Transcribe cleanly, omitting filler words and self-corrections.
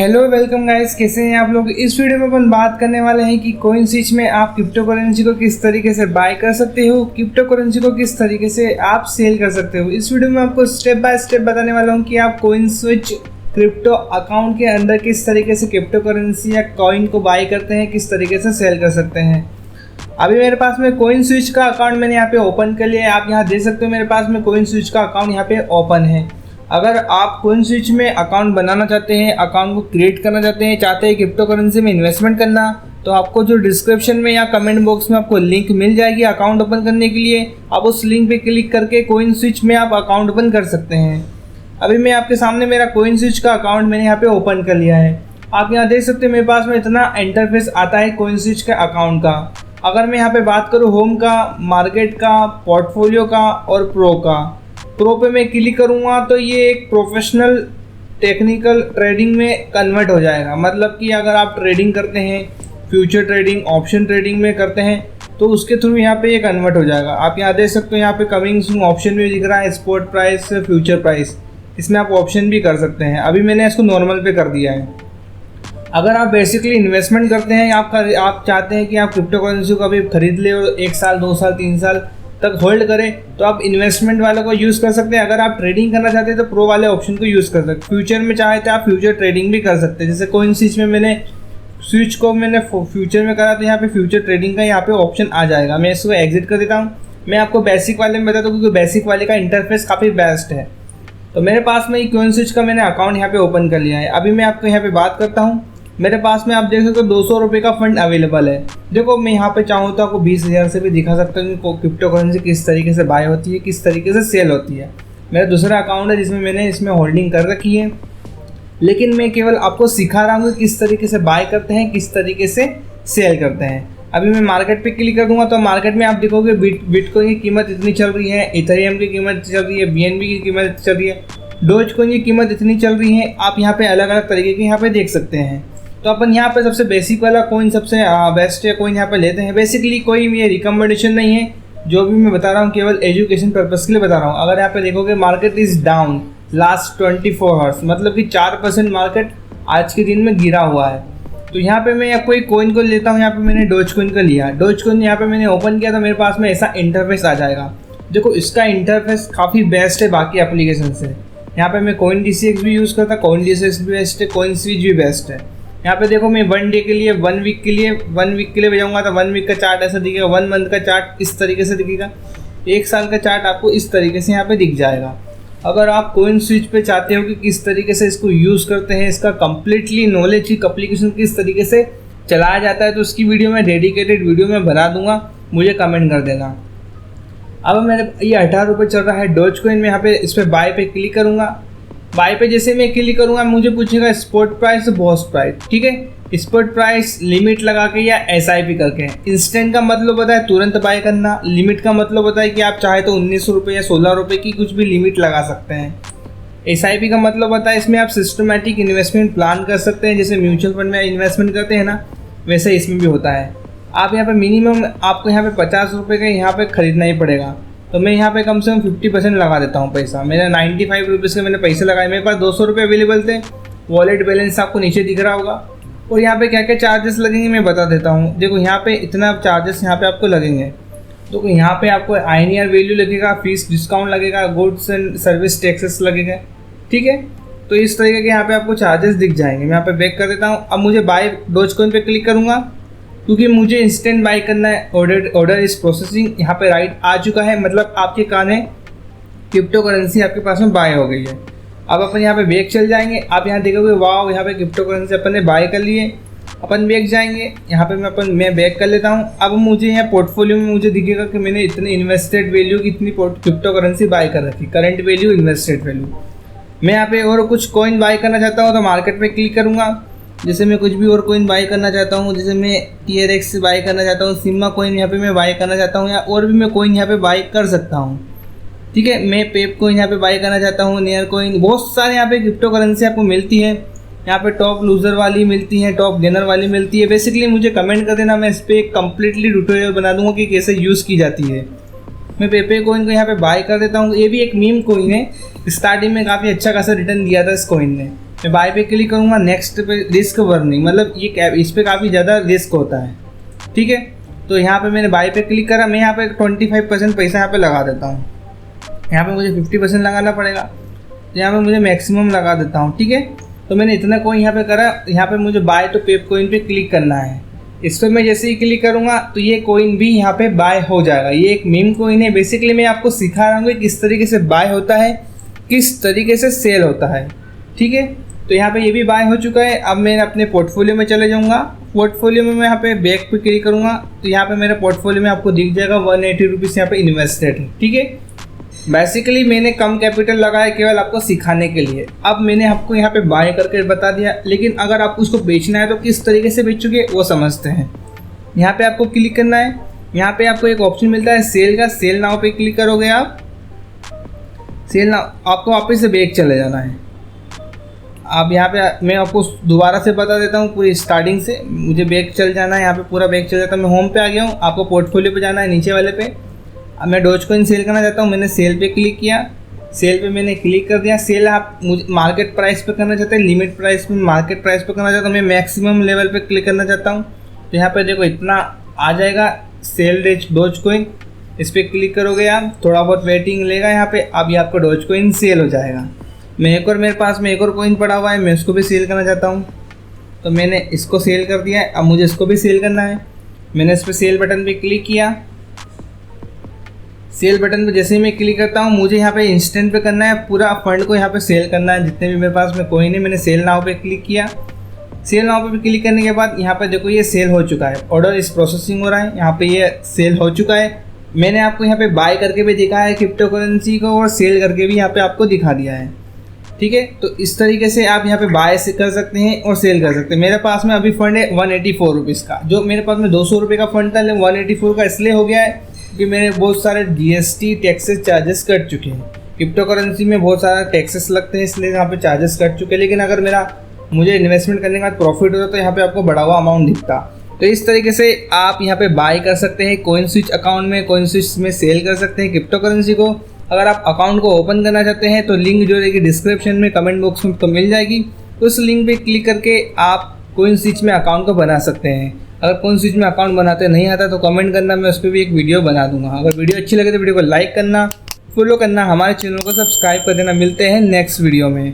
Hello welcome guys, कैसे हैं आप लोग। इस वीडियो में अपन बात करने वाले हैं कि कॉइन स्विच में आप क्रिप्टो करेंसी को किस तरीके से बाय कर सकते हो, क्रिप्टो करेंसी को किस तरीके से आप सेल कर सकते हो। इस वीडियो में आपको स्टेप बाय स्टेप बताने वाला हूं कि आप कॉइन स्विच क्रिप्टो अकाउंट के अंदर किस तरीके से क्रिप्टो करेंसी या कॉइन को बाय करते हैं, किस तरीके से सेल कर सकते हैं। अभी मेरे पास में कॉइन स्विच का अकाउंट मैंने यहाँ पे ओपन कर लिया है। आप यहाँ देख सकते हो मेरे पास में कॉइन स्विच का अकाउंट यहाँ पे ओपन है। अगर आप कॉइन स्विच में अकाउंट बनाना चाहते हैं, अकाउंट को क्रिएट करना चाहते हैं क्रिप्टो करेंसी में इन्वेस्टमेंट करना, तो आपको जो डिस्क्रिप्शन में या कमेंट बॉक्स में आपको लिंक मिल जाएगी अकाउंट ओपन करने के लिए। आप उस लिंक पे क्लिक करके कॉइन स्विच में आप अकाउंट ओपन कर सकते हैं। अभी मैं आपके सामने मेरा कॉइन स्विच का अकाउंट मैंने यहाँ पे ओपन कर लिया है। आप यहाँ देख सकते हैं मेरे पास में इतना इंटरफेस आता है कॉइन स्विच के अकाउंट का। अगर मैं यहाँ पे बात करूँ होम का, मार्केट का, पोर्टफोलियो का और प्रो पे मैं क्लिक करूँगा तो ये एक प्रोफेशनल टेक्निकल ट्रेडिंग में कन्वर्ट हो जाएगा। मतलब कि अगर आप ट्रेडिंग करते हैं, फ्यूचर ट्रेडिंग, ऑप्शन ट्रेडिंग में करते हैं, तो उसके थ्रू यहाँ पे ये कन्वर्ट हो जाएगा। आप यहाँ देख सकते हो यहाँ पे कमिंग सून ऑप्शन भी दिख रहा है, स्पॉट प्राइस, फ्यूचर प्राइस। इसमें आप ऑप्शन भी कर सकते हैं। अभी मैंने इसको नॉर्मल पे कर दिया है। अगर आप बेसिकली इन्वेस्टमेंट करते हैं, आप चाहते हैं कि आप क्रिप्टो करेंसी को अभी खरीद ले और 1 साल, 2 साल, 3 साल तक होल्ड करें, तो आप इन्वेस्टमेंट वाले को यूज़ कर सकते हैं। अगर आप ट्रेडिंग करना चाहते हैं तो प्रो वाले ऑप्शन को यूज़ कर सकते हैं। फ्यूचर में चाहे तो आप फ्यूचर ट्रेडिंग भी कर सकते हैं। जैसे कॉइन स्विच में मैंने फ्यूचर में करा तो यहाँ पे फ्यूचर ट्रेडिंग का यहाँ पे ऑप्शन आ जाएगा। मैं इसको एग्जिट कर देता हूँ। मैं आपको बेसिक वाले में बताता हूँ क्योंकि बेसिक वाले का इंटरफेस काफ़ी बेस्ट है। तो मेरे पास में कॉइन स्विच का मैंने अकाउंट यहाँ पे ओपन कर लिया है। अभी मैं आपको यहाँ पे बात करता हूँ। मेरे पास में आप देख सकते हो 200 रुपये का फंड अवेलेबल है। देखो मैं यहाँ पे चाहूँ तो आपको 20,000 से भी दिखा सकता हूँ कि क्रिप्टो करेंसी किस तरीके से बाय होती है, किस तरीके से सेल होती है। मेरा दूसरा अकाउंट है जिसमें मैंने इसमें होल्डिंग कर रखी है, लेकिन मैं केवल आपको सिखा रहा हूँ कि किस तरीके से बाय करते हैं, किस तरीके से सेल करते हैं। अभी मैं मार्केट पे क्लिक कर दूंगा तो मार्केट में आप देखोगे बिटकॉइन की कीमत इतनी चल रही है, इथेरियम की कीमत चल रही है, BNB की कीमत चल रही है, डोजकॉइन की कीमत इतनी चल रही है। आप यहाँ पे अलग अलग तरीके के यहाँ पे देख सकते हैं। तो अपन यहाँ पे सबसे बेसिक वाला कॉइन सबसे बेस्ट है कॉइन यहाँ पे लेते हैं। बेसिकली कोई ये रिकमेंडेशन नहीं है, जो भी मैं बता रहा हूँ केवल एजुकेशन पर्पज़ के लिए बता रहा हूँ। अगर यहाँ पे देखोगे market is down last 24 hours, मतलब कि 4% मार्केट आज के दिन में गिरा हुआ है। तो यहाँ पे मैं कोई कॉइन को लेता हूँ। यहाँ पे मैंने डोजकॉइन का लिया। डोजकॉइन यहाँ पे मैंने ओपन किया तो मेरे पास में ऐसा इंटरफेस आ जाएगा। देखो इसका इंटरफेस काफ़ी बेस्ट है बाकी एप्लीकेशन से। यहाँ पे मैं कॉइन DCX भी यूज़ करता, कॉइन DCX भी बेस्ट है, कॉइन स्विच भी बेस्ट है। यहाँ पे देखो मैं 1 डे के लिए, 1 वीक के लिए भेजाऊँगा तो 1 वीक का चार्ट ऐसा दिखेगा, 1 मंथ का चार्ट इस तरीके से दिखेगा, 1 साल का चार्ट आपको इस तरीके से यहाँ पे दिख जाएगा। अगर आप कॉइन स्विच पे चाहते हो कि किस तरीके से इसको यूज़ करते हैं, इसका कम्प्लीटली नॉलेज की एप्लीकेशन किस तरीके से चलाया जाता है, तो उसकी वीडियो मैं डेडिकेटेड वीडियो में बना दूंगा, मुझे कमेंट कर देना। अब मेरे ये 18 रुपये चल रहा है डोजकॉइन में। यहाँ पे इस पर बाय पे क्लिक करूँगा। बाय पे जैसे मैं क्लिक करूँगा मुझे पूछेगा स्पॉट प्राइस, बॉस्ट प्राइस। ठीक है, स्पॉट प्राइस लिमिट लगा के या SIP करके। इंस्टेंट का मतलब होता है तुरंत बाय करना। लिमिट का मतलब होता है कि आप चाहे तो 1900 रुपये या 16 रुपये की कुछ भी लिमिट लगा सकते हैं। SIP का मतलब होता है इसमें आप सिस्टमेटिक इन्वेस्टमेंट प्लान कर सकते हैं। जैसे म्यूचुअल फंड में इन्वेस्टमेंट करते हैं ना, वैसे इसमें भी होता है। आप यहाँ पे मिनिमम आपको यहाँ पे 50 रुपये का यहाँ पे ख़रीदना ही पड़ेगा। तो मैं यहाँ पे कम से कम 50% लगा देता हूँ पैसा। मेरा 95 रुपीज़ के मैंने पैसे लगाए। मेरे पास 200 रुपये अवेलेबल थे। वॉलेट बैलेंस आपको नीचे दिख रहा होगा। और यहाँ पे क्या क्या चार्जेस लगेंगे मैं बता देता हूँ। देखो यहाँ पे इतना चार्जेस यहाँ पे आपको लगेंगे। तो यहाँ पे आपको INR वैल्यू लगेगा, फीस डिस्काउंट लगेगा, गुड्स एंड सर्विस टैक्सेस लगेगा। ठीक है, तो इस तरीके के यहाँ पे आपको चार्जेस दिख जाएंगे। मैं यहाँ पे बैक कर देता हूँ। अब मुझे बाय डोजकॉइन पे क्लिक करूँगा क्योंकि मुझे इंस्टेंट बाय करना है। ऑर्डर इस प्रोसेसिंग यहाँ पे राइट आ चुका है, मतलब आपके कान है क्रिप्टो करेंसी आपके पास में बाय हो गई है। अब अपन यहाँ पे बैक चल जाएंगे। आप यहाँ देखोगे वाह, यहाँ पे क्रिप्टो करेंसी अपन ने बाय कर लिए। अपन बैक जाएंगे। यहाँ पे मैं बैक कर लेता हूँ। अब मुझे यहाँ पोर्टफोलियो में मुझे दिखेगा कि मैंने इतनी इन्वेस्टेड वैल्यू की इतनी क्रिप्टो करेंसी बाय कर रखी, करंट वैल्यू, इन्वेस्टेड वैल्यू। मैं यहाँ पे और कुछ कॉइन बाय करना चाहता हूँ तो मार्केट पे क्लिक करूँगा। जैसे मैं कुछ भी और कॉइन बाय करना चाहता हूँ, जैसे मैं TRX बाय करना चाहता हूँ, सिम्मा कॉइन यहाँ पे मैं बाय करना चाहता हूँ, या और भी मैं कॉइन यहाँ पे बाय कर सकता हूँ। ठीक है, मैं पेप कॉइन यहाँ पे बाय करना चाहता हूँ, नियर कॉइन, बहुत सारे यहाँ पे क्रिप्टो करेंसी आपको मिलती है। यहाँ पे टॉप लूज़र वाली मिलती है, टॉप गेनर वाली मिलती है। बेसिकली मुझे कमेंट कर देना, मैं इस पर एक कम्प्लीटली ट्यूटोरियल बना दूँगा कि कैसे यूज़ की जाती है। मैं पेपे कॉइन को यहाँ पे बाय कर देता हूँ। ये भी एक मीम कॉइन है, स्टार्टिंग में काफ़ी अच्छा खासा रिटर्न दिया था इस कॉइन ने। मैं बाय पे क्लिक करूँगा, नेक्स्ट पे रिस्क वर्निंग, मतलब ये इस पर काफ़ी ज़्यादा रिस्क होता है, ठीक है। तो यहाँ पे मैंने बाय पे क्लिक करा, मैं यहाँ पे 25% पैसा यहाँ पे लगा देता हूँ। यहाँ पे मुझे 50% लगाना पड़ेगा, तो यहाँ पे मुझे मैक्सिमम लगा देता हूँ, ठीक है। तो मैंने इतना कोइन यहाँ पे करा, यहाँ पे मुझे बाय टू पेप कोइन पे क्लिक करना है। इस पर मैं जैसे ही क्लिक करूँगा तो ये कोइन भी यहाँ पे बाय हो जाएगा। ये एक मीम कोइन है, बेसिकली मैं आपको सिखा रहा हूँ कि किस तरीके से बाय होता है, किस तरीके से सेल होता है, ठीक है। तो यहाँ पे ये भी बाय हो चुका है। अब मैं अपने पोर्टफोलियो में चले जाऊँगा। पोर्टफोलियो में मैं यहाँ पे बैक पे क्लिक करूँगा तो यहाँ पे मेरे पोर्टफोलियो में आपको दिख जाएगा 180 रुपीज़ यहाँ पे इन्वेस्टेड है, ठीक है। बेसिकली मैंने कम कैपिटल लगाया केवल आपको सिखाने के लिए। अब मैंने आपको यहाँ पे बाय करके बता दिया, लेकिन अगर आपको उसको बेचना है तो किस तरीके से बेचोगे वो समझते हैं। यहाँ पे आपको क्लिक करना है, यहाँ पे आपको एक ऑप्शन मिलता है सेल का, सेल नाउ पे क्लिक करोगे आप, सेल नाउ आपको वापस से बैक चले जाना है। अब यहाँ पे मैं आपको दोबारा से बता देता हूँ पूरी स्टार्टिंग से, मुझे बैक चल जाना है, यहाँ पे पूरा बैक चल जाता है। मैं होम पे आ गया हूँ, आपको पोर्टफोलियो पे जाना है नीचे वाले पे। अब मैं डोजकॉइन सेल करना चाहता हूँ, मैंने सेल पे क्लिक किया, सेल पे मैंने क्लिक कर दिया। सेल आप मुझे मार्केट प्राइस पे करना चाहते हैं, लिमिट प्राइस पे, मार्केट प्राइस पे करना चाहता हूँ, मैं मैक्सिमम लेवल पे क्लिक करना चाहता हूँ। तो यहाँ पे देखो इतना आ जाएगा सेल डोजकॉइन, इस पर क्लिक करोगे आप, थोड़ा बहुत वेटिंग लेगा यहाँ पे। अब ये आपको डोजकॉइन सेल हो जाएगा। मैं एक और मेरे पास में एक और कॉइन पड़ा हुआ है, मैं उसको भी सेल करना चाहता हूँ, तो मैंने इसको सेल कर दिया है। अब मुझे इसको भी सेल करना है, मैंने इस पर सेल बटन पे क्लिक किया। सेल बटन पे जैसे ही मैं क्लिक करता हूँ मुझे यहाँ पे इंस्टेंट पे करना है, पूरा फंड को यहाँ पे सेल करना है, जितने भी मेरे पास में कॉइन है। मैंने सेल नाउ पे क्लिक किया। सेल नाउ पे क्लिक करने के बाद यहाँ पे देखो ये सेल हो चुका है, ऑर्डर इस प्रोसेसिंग हो रहा है, यहाँ पे ये सेल हो चुका है। मैंने आपको यहाँ पे बाय करके भी दिखा है क्रिप्टो करेंसी को, और सेल करके भी यहाँ पे आपको दिखा दिया है, ठीक है। तो इस तरीके से आप यहाँ पे बाय से कर सकते हैं और सेल कर सकते हैं। मेरे पास में अभी फंड है 184 रुपीज़ का, जो मेरे पास में 200 रुपये का फंड था, लेकिन 184 का इसलिए हो गया है कि मैंने बहुत सारे GST टैक्सेस चार्जेस कट चुके हैं। क्रिप्टो करेंसी में बहुत सारा टैक्सेस लगते हैं, इसलिए यहाँ पे चार्जेस कट चुके हैं। लेकिन अगर मुझे इन्वेस्टमेंट करने के बाद प्रॉफिट होता तो यहाँ पे आपको बढ़ा हुआ अमाउंट दिखता। तो इस तरीके से आप यहाँ पे बाय कर सकते हैं कॉइन स्विच अकाउंट में, कॉइन स्विच में सेल कर सकते हैं क्रिप्टो करेंसी को। अगर आप अकाउंट को ओपन करना चाहते हैं तो लिंक जो रहेगी डिस्क्रिप्शन में, कमेंट बॉक्स में तो मिल जाएगी। उस लिंक पे क्लिक करके आप कॉइन स्विच में अकाउंट को बना सकते हैं। अगर कॉइन स्विच में अकाउंट बनाते नहीं आता तो कमेंट करना, मैं उस पर भी एक वीडियो बना दूंगा। अगर वीडियो अच्छी लगे तो वीडियो को लाइक करना, फॉलो करना, हमारे चैनल को सब्सक्राइब कर देना। मिलते हैं नेक्स्ट वीडियो में।